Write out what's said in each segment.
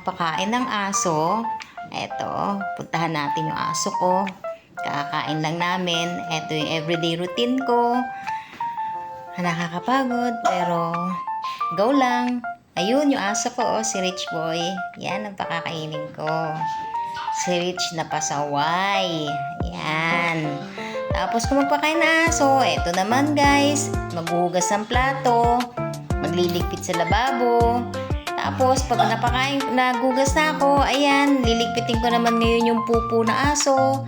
Pakain ng aso. Eto, puntahan natin yung aso ko. Kakain lang namin. Eto yung everyday routine ko. Nakakapagod, pero go lang. Ayun yung aso ko, si Rich Boy. Yan ang pakakainin ko. Si Rich na pasaway. Yan. Tapos kung magpakain na aso, eto naman guys, maghuhugas ng plato, magliligpit sa lababo. Tapos, pag nagugas na ako, ayan, liligpitin ko naman ngayon yung pupo na aso.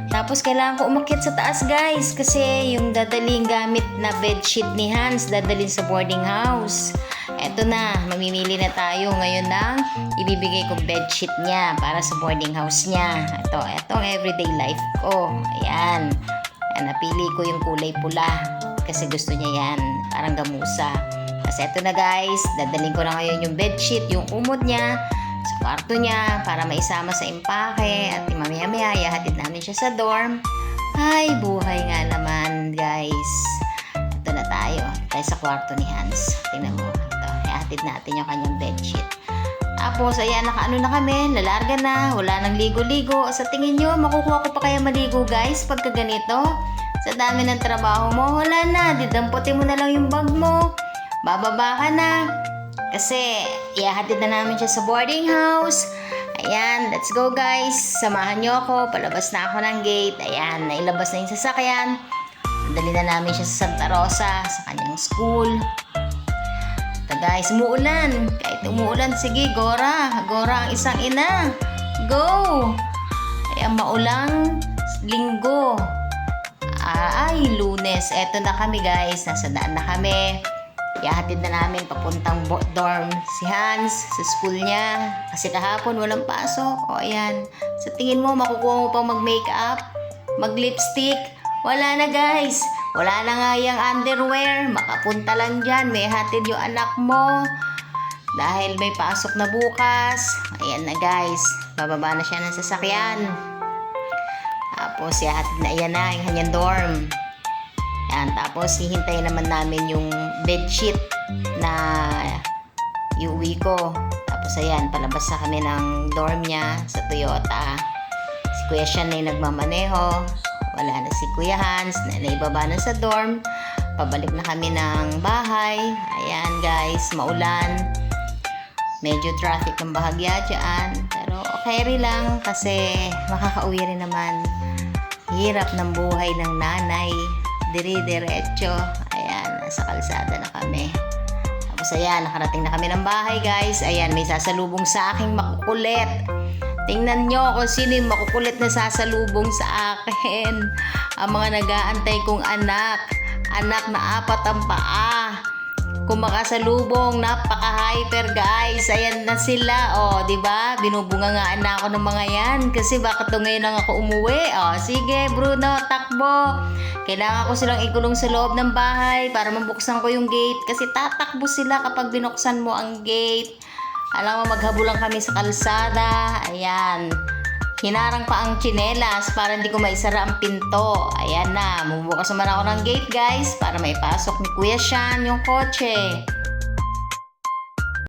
Tapos, kailangan ko umakyat sa taas, guys. Kasi, yung dadaling gamit na bedsheet ni Hans, dadalhin sa boarding house. Eto na, mamimili na tayo ngayon ng ibibigay kong bedsheet niya para sa boarding house niya. Etong everyday life ko. Ayan. Napili ko yung kulay pula. Kasi gusto niya yan. Parang gamusa. Kasi eto na guys, dadalhin ko na ngayon yung bedsheet, yung umod niya sa kwarto niya para maisama sa impake at mamaya-maya ihahatid namin siya sa dorm. Ay, buhay nga naman guys. Ito na tayo sa kwarto ni Hans. Tingnan mo, ito, ihahatid natin yung kanyang bedsheet. Tapos, ayan, nakaano na kami, lalarga na, wala nang ligo-ligo. Sa tingin nyo, makukuha ko pa kaya maligo guys pagka ganito? Sa dami ng trabaho mo, wala na, didamputin mo na lang yung bag mo. Bababa ka na. Kasi, ihahatid na namin siya sa boarding house. Ayan, let's go guys. Samahan nyo ako. Palabas na ako ng gate. Ayan, nailabas na yung sasakyan. Dali na namin siya sa Santa Rosa, sa kanyang school. Ito guys, umuulan. Kahit umuulan, sige, Gora. Gora ang isang ina. Go! Ayan, maulang linggo. Ay, Lunes. Eto na kami guys. Nasa daan na kami. Ihahatid na namin papuntang dorm si Hans sa school niya. Kasi kahapon walang pasok. O ayan. Sa tingin mo, makukuha mo pang mag-makeup? Mag-lipstick? Wala na guys. Wala na nga yung underwear. Makapunta lang dyan. May hatid yung anak mo. Dahil may pasok na bukas. Ayan na guys. Bababa na siya ng sasakyan. Tapos ihahatid na, ayan na yung kanyang dorm. Yan, tapos hihintayin naman namin yung bedsheet na iuwi ko. Tapos ayan, palabas na kami ng dorm niya sa Toyota. Si Kuya Sean na yung nagmamaneho. Wala na si Kuya Hans, naibaba na sa dorm. Pabalik na kami ng bahay. Ayan guys, maulan. Medyo traffic ang bahagya dyan. Pero okay rin lang kasi makakauwi rin naman. Hirap ng buhay ng nanay. Dire-diretso. Ayan, nasa kalsada na kami. Tapos ayan, nakarating na kami ng bahay guys. Ayan, may sasalubong sa aking makukulit. Tingnan nyo kung sino yung makukulit na sasalubong sa akin. Ang mga nag-aantay kong anak. Anak na 4 ang paa. Kung makasalubong, napaka-hyper guys. Ayan na sila. O, diba? Binubungangaan na ako ng mga yan. Kasi bakit ngayon lang ako umuwi? O, sige Bruno, takbo. Kailangan ko silang ikulong sa loob ng bahay para mabuksan ko yung gate. Kasi tatakbo sila kapag binuksan mo ang gate. Alam mo, maghabulan kami sa kalsada. Ayan. Hinarang pa ang tsinelas para hindi ko maisara ang pinto. Ayan na. Bubukas naman ako ng gate guys para maipasok ni Kuya Sean yung kotse.